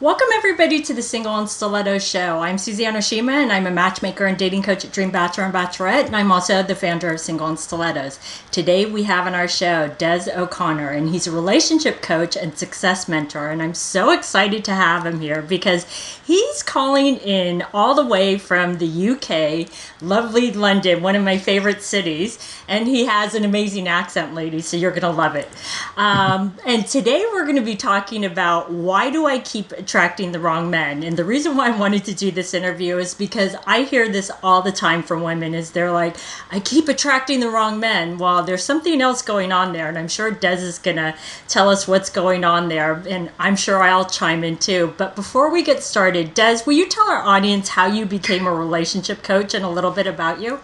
Welcome, everybody, to the Single and Stiletto Show. I'm Susie Shima, and I'm a matchmaker and dating coach at Dream Bachelor and Bachelorette, and I'm also the founder of Single and Stilettos. Today, we have on our show Des O'Connor, and he's a relationship coach and success mentor, and I'm so excited to have him here because he's calling in all the way from the UK, lovely London, one of my favorite cities, and he has an amazing accent, ladies, so you're going to love it. And today, we're going to be talking about why do I keep attracting the wrong men. And the reason why I wanted to do this interview is because I hear this all the time from women is they're like, I keep attracting the wrong men. Well, there's something else going on there. And I'm sure Des is going to tell us what's going on there. And I'm sure I'll chime in too. But before we get started, Des, will you tell our audience how you became a relationship coach and a little bit about you?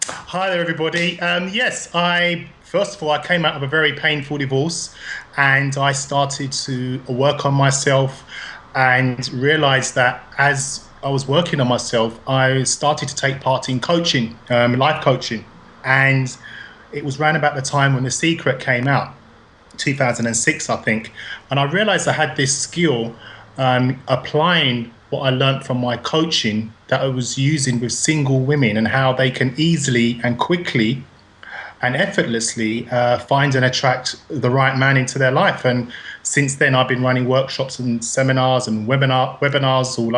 Hi there, everybody. Yes, first of all, I came out of a very painful divorce and I started to work on myself and realized that as I was working on myself, I started to take part in coaching, life coaching. And it was around about the time when The Secret came out, 2006, I think. And I realized I had this skill applying what I learned from my coaching that I was using with single women and how they can easily and quickly and effortlessly find and attract the right man into their life. And since then, I've been running workshops and seminars and webinars all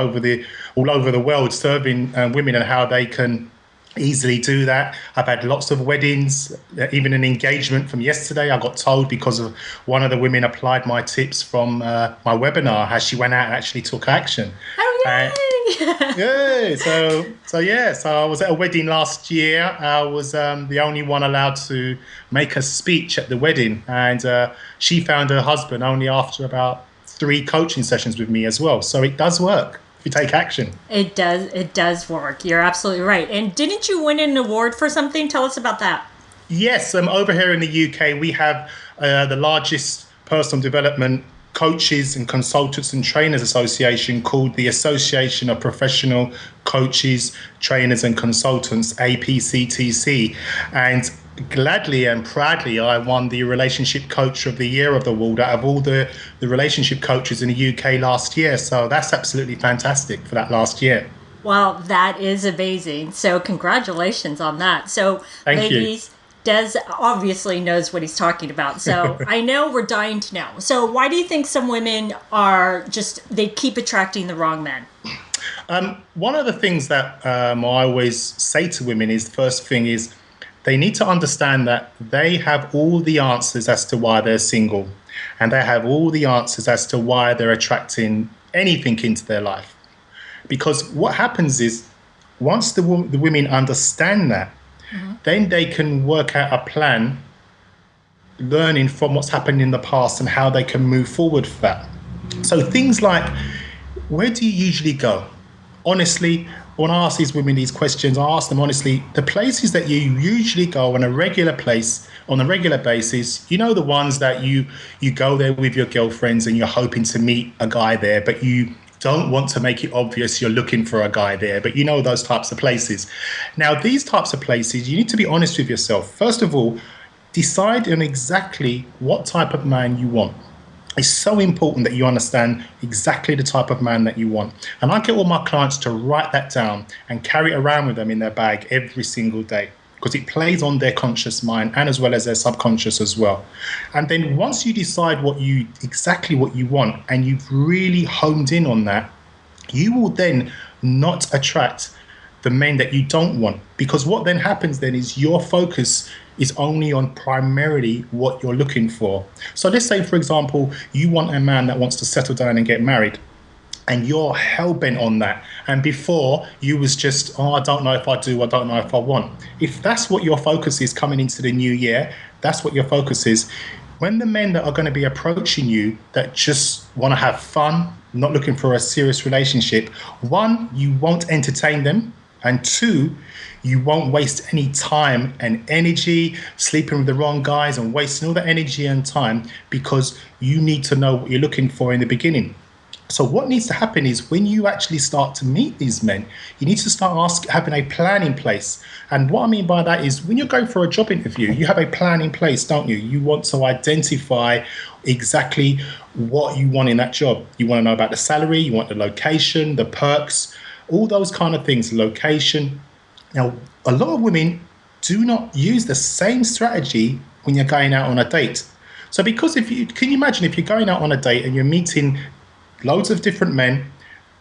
over the world, serving women and how they can easily do that. I've had lots of weddings, even an engagement from yesterday. I got told because of one of the women applied my tips from my webinar, how she went out and actually took action. Oh, yay! Yeah, so I was at a wedding last year. I was the only one allowed to make a speech at the wedding, and she found her husband only after about 3 coaching sessions with me as well. So it does work if you take action. It does work. You're absolutely right. And didn't you win an award for something? Tell us about that. Yes, over here in the UK, we have the largest personal development coaches and consultants and trainers association called the Association of Professional Coaches, Trainers and Consultants, APCTC. And gladly and proudly, I won the Relationship Coach of the Year of the award out of all the relationship coaches in the UK last year. So that's absolutely fantastic for that last year. Well, that is amazing. So congratulations on that. So Thank ladies, you. Des obviously knows what he's talking about. So I know we're dying to know. So why do you think some women they keep attracting the wrong men? One of the things that I always say to women is, the first thing is they need to understand that they have all the answers as to why they're single, and they have all the answers as to why they're attracting anything into their life. Because what happens is once the women understand that, then they can work out a plan, learning from what's happened in the past and how they can move forward for that. So things like, where do you usually go? Honestly, when I ask these women these questions, I ask them honestly, the places that you usually go on a regular basis, the ones that you go there with your girlfriends and you're hoping to meet a guy there, but you don't want to make it obvious you're looking for a guy there, but you know those types of places. Now, these types of places, you need to be honest with yourself. First of all, decide on exactly what type of man you want. It's so important that you understand exactly the type of man that you want. And I get all my clients to write that down and carry it around with them in their bag every single day, because it plays on their conscious mind and as well as their subconscious as well. And then once you decide exactly what you want and you've really honed in on that, you will then not attract the men that you don't want, because what then happens then is your focus is only on primarily what you're looking for. So let's say, for example, you want a man that wants to settle down and get married, and you're hell-bent on that. And before, you was just, I don't know if I do, I don't know if I want. If that's what your focus is coming into the new year, that's what your focus is. When the men that are going to be approaching you that just want to have fun, not looking for a serious relationship, 1, you won't entertain them, and 2, you won't waste any time and energy sleeping with the wrong guys and wasting all the energy and time, because you need to know what you're looking for in the beginning. So what needs to happen is when you actually start to meet these men, you need to start having a plan in place. And what I mean by that is when you're going for a job interview, you have a plan in place, don't you? You want to identify exactly what you want in that job. You want to know about the salary, you want the location, the perks, all those kind of things, location. Now, a lot of women do not use the same strategy when you're going out on a date. So because can you imagine if you're going out on a date and you're meeting loads of different men,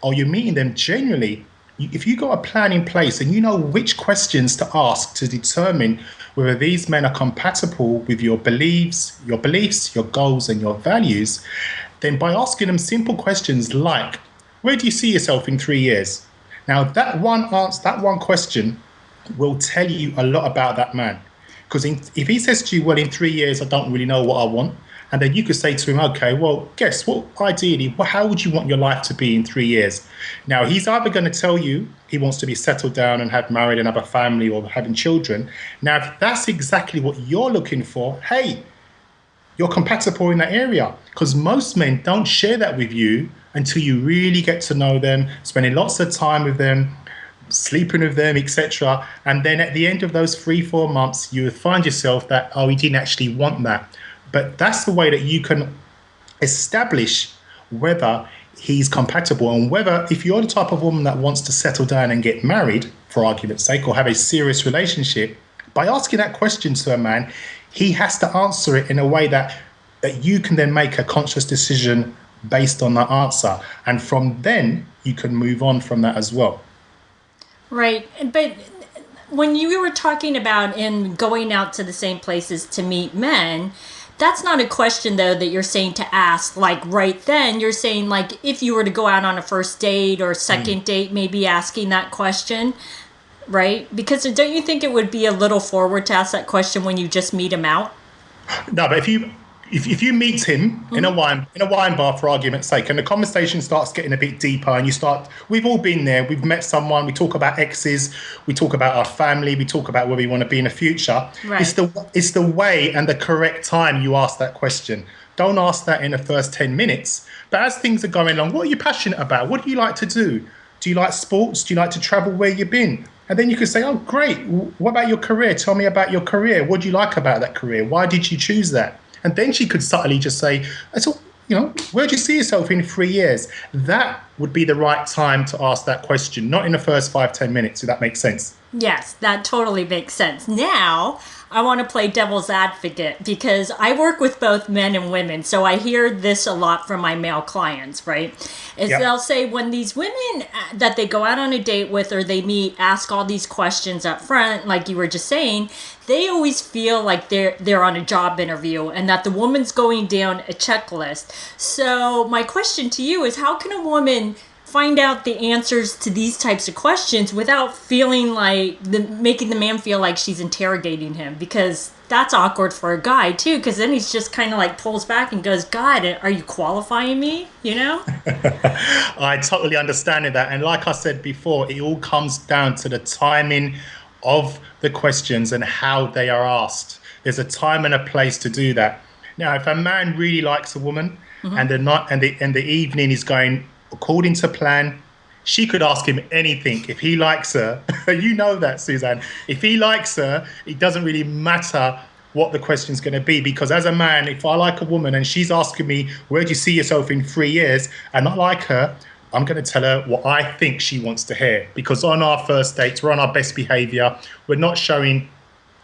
or you're meeting them genuinely, if you got a plan in place and you know which questions to ask to determine whether these men are compatible with your beliefs, your goals, and your values, then by asking them simple questions like, where do you see yourself in 3 years? Now, that one question will tell you a lot about that man. Because if he says to you, well, in 3 years, I don't really know what I want, and then you could say to him, okay, well, guess what? Ideally, how would you want your life to be in 3 years? Now, he's either going to tell you he wants to be settled down and have married and have a family or having children. Now, if that's exactly what you're looking for, hey, you're compatible in that area. Because most men don't share that with you until you really get to know them, spending lots of time with them, sleeping with them, etc. And then at the end of those 3-4 months, you would find yourself that, oh, he didn't actually want that. But that's the way that you can establish whether he's compatible and whether, if you're the type of woman that wants to settle down and get married, for argument's sake, or have a serious relationship, by asking that question to a man, he has to answer it in a way that you can then make a conscious decision based on that answer. And from then, you can move on from that as well. Right. But when you were talking about in going out to the same places to meet men, that's not a question, though, that you're saying to ask, like, right then. You're saying, like, if you were to go out on a first date or second date, maybe asking that question, right? Because don't you think it would be a little forward to ask that question when you just meet him out? No, but if you meet him in a wine bar, for argument's sake, and the conversation starts getting a bit deeper, and we've all been there, we've met someone, we talk about exes, we talk about our family, we talk about where we want to be in the future. Right. It's the way and the correct time you ask that question. Don't ask that in the first 10 minutes. But as things are going along, what are you passionate about? What do you like to do? Do you like sports? Do you like to travel? Where you've been? And then you could say, oh, great. What about your career? Tell me about your career. What do you like about that career? Why did you choose that? And then she could subtly just say, so, where do you see yourself in 3 years? That would be the right time to ask that question, not in the first 5-10 minutes, if that makes sense. Yes, that totally makes sense. Now, I want to play devil's advocate because I work with both men and women. So I hear this a lot from my male clients, right? They'll say when these women that they go out on a date with or they meet ask all these questions up front, like you were just saying, they always feel like they're on a job interview and that the woman's going down a checklist. So my question to you is, how can a woman find out the answers to these types of questions without feeling like making the man feel like she's interrogating him? Because that's awkward for a guy too, because then he's just kind of like pulls back and goes, God, are you qualifying me? I totally understand that. And like I said before, it all comes down to the timing of the questions and how they are asked. There's a time and a place to do that. Now, if a man really likes a woman and the evening is going according to plan, she could ask him anything. If he likes her, you know that, Suzanne. If he likes her, it doesn't really matter what the question's going to be, because as a man, if I like a woman and she's asking me, where do you see yourself in 3 years? And I like her, I'm going to tell her what I think she wants to hear. Because on our first dates, we're on our best behavior. We're not showing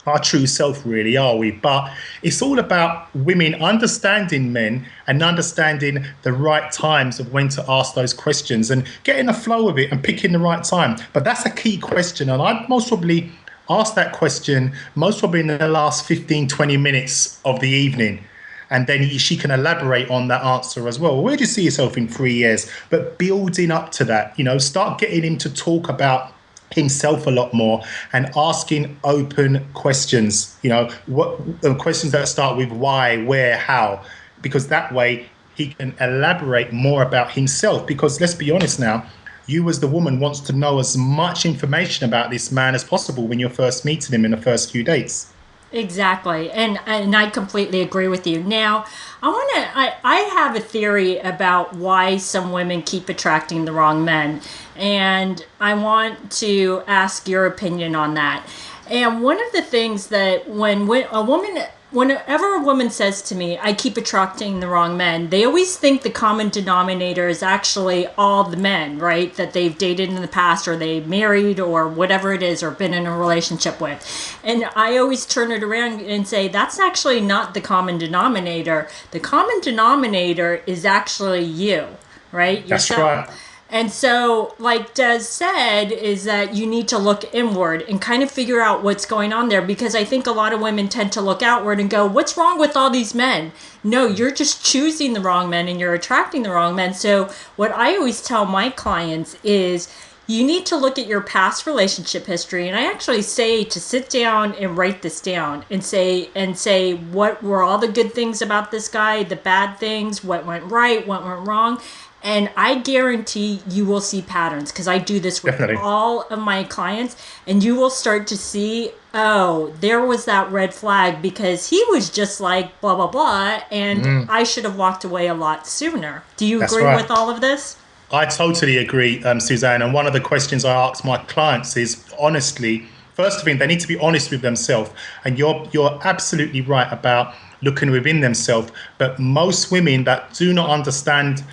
our true self, really, are we? But it's all about women understanding men and understanding the right times of when to ask those questions and getting the flow of it and picking the right time. But that's a key question. And I'd most probably ask that question most probably in the last 15, 20 minutes of the evening. And then she can elaborate on that answer as well. Where do you see yourself in 3 years? But building up to that, start getting him to talk about himself a lot more and asking open questions, what questions that start with why, where, how, because that way he can elaborate more about himself. Because let's be honest now, you as the woman wants to know as much information about this man as possible when you're first meeting him in the first few dates. Exactly, and I completely agree with you. Now, I have a theory about why some women keep attracting the wrong men, and I want to ask your opinion on that. And one of the things that whenever a woman says to me, I keep attracting the wrong men, they always think the common denominator is actually all the men, right? That they've dated in the past or they married or whatever it is or been in a relationship with. And I always turn it around and say, that's actually not the common denominator. The common denominator is actually you, right? That's Yourself. right. And so, like Des said, is that you need to look inward and kind of figure out what's going on there, because I think a lot of women tend to look outward and go, what's wrong with all these men? No, you're just choosing the wrong men and you're attracting the wrong men. So, what I always tell my clients is you need to look at your past relationship history, and I actually say to sit down and write this down and say what were all the good things about this guy, the bad things, what went right, what went wrong. And I guarantee you will see patterns, because I do this with Definitely. all of my clients, and you will start to see, oh, there was that red flag because he was just like blah, blah, blah, and I should have walked away a lot sooner. Do you That's agree right. with all of this? I totally agree, Suzanne. And one of the questions I ask my clients is honestly, first thing, they need to be honest with themselves. And you're absolutely right about looking within themselves. But most women that do not understand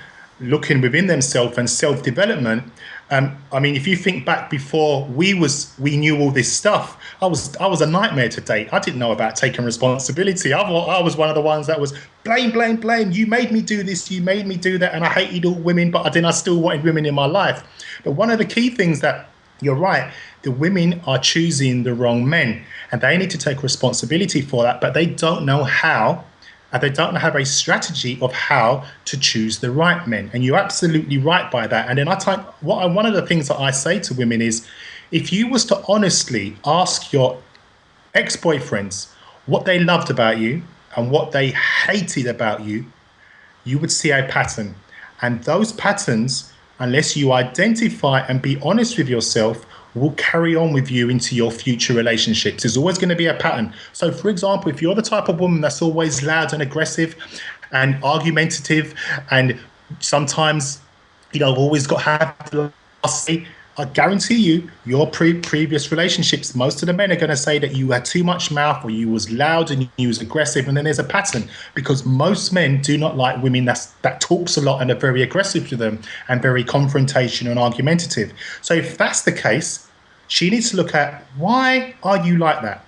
looking within themselves and self-development, I mean, if you think back before we knew all this stuff, I was a nightmare to date. I didn't know about taking responsibility. I was one of the ones that was blame, blame, blame. You made me do this, you made me do that, and I hated all women, but then I still wanted women in my life. But one of the key things that you're right, the women are choosing the wrong men, and they need to take responsibility for that, but they don't know how. And they don't have a strategy of how to choose the right men. And you're absolutely right by that. And then one of the things that I say to women is, if you was to honestly ask your ex-boyfriends what they loved about you and what they hated about you, you would see a pattern. And those patterns, unless you identify and be honest with yourself, will carry on with you into your future relationships. There's always going to be a pattern. So, for example, if you're the type of woman that's always loud and aggressive and argumentative, and sometimes, always got to have the last say, I guarantee you, your previous relationships, most of the men are going to say that you had too much mouth, or you was loud and you was aggressive, and then there's a pattern, because most men do not like women that talks a lot and are very aggressive to them and very confrontational and argumentative. So if that's the case, she needs to look at, why are you like that?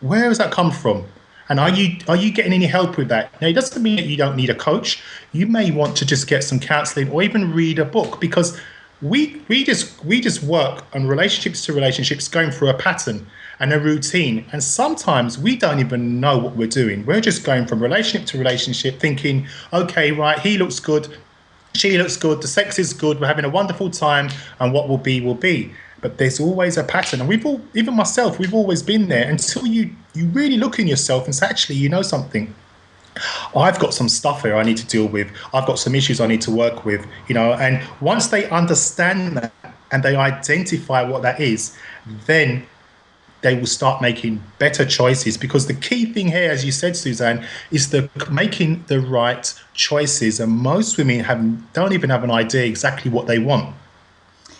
Where has that come from? And are you getting any help with that? Now, it doesn't mean that you don't need a coach. You may want to just get some counseling or even read a book, because we just work on relationships to relationships, going through a pattern and a routine. And sometimes we don't even know what we're doing. We're just going from relationship to relationship thinking, okay, right, he looks good, she looks good, the sex is good, we're having a wonderful time, and what will be, will be. But there's always a pattern. And even myself, we've always been there, until you really look in yourself and say, actually, you know something? I've got some stuff here I need to deal with. I've got some issues I need to work with, and once they understand that and they identify what that is, then they will start making better choices. Because the key thing here, as you said, Suzanne, is making the right choices. And most women don't even have an idea exactly what they want.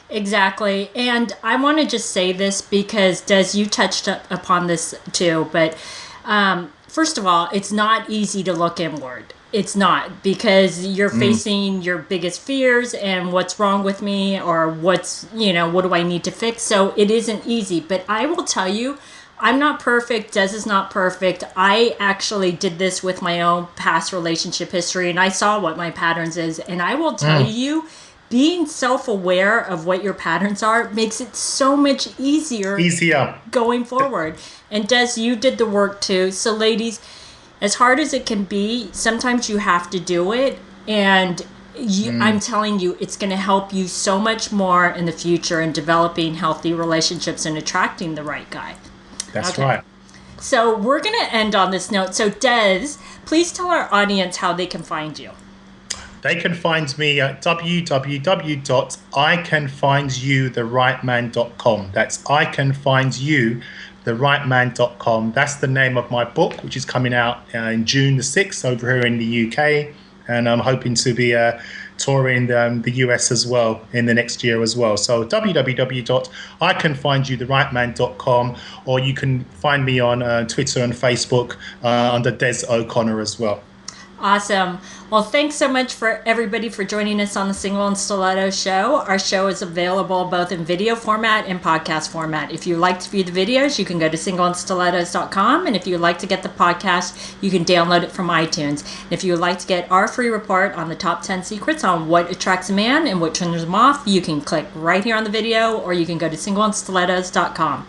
Exactly. And I want to just say this because, Des, you touched upon this too, but first of all, it's not easy to look inward. It's not, because you're facing your biggest fears and what's wrong with me, or what do I need to fix? So it isn't easy. But I will tell you, I'm not perfect. Des is not perfect. I actually did this with my own past relationship history, and I saw what my patterns is. And I will tell you, being self-aware of what your patterns are makes it so much easier going forward. And Des, you did the work too. So ladies, as hard as it can be, sometimes you have to do it. And I'm telling you, it's going to help you so much more in the future in developing healthy relationships and attracting the right guy. That's right. So we're going to end on this note. So Des, please tell our audience how they can find you. They can find me at www.icanfindyouTheRightMan.com. That's icanfindyouTheRightMan.com. therightman.com. That's the name of my book, which is coming out in June the 6th over here in the UK. And I'm hoping to be touring the US as well in the next year as well. So www.icanfindyoutheriGhtman.com, or you can find me on Twitter and Facebook under Des O'Connor as well. Awesome. Well, thanks so much for everybody for joining us on the Single and Stiletto Show. Our show is available both in video format and podcast format. If you like to view the videos, you can go to singleandstilettos.com. And if you would like to get the podcast, you can download it from iTunes. And if you would like to get our free report on the top 10 secrets on what attracts a man and what turns him off, you can click right here on the video, or you can go to singleandstilettos.com.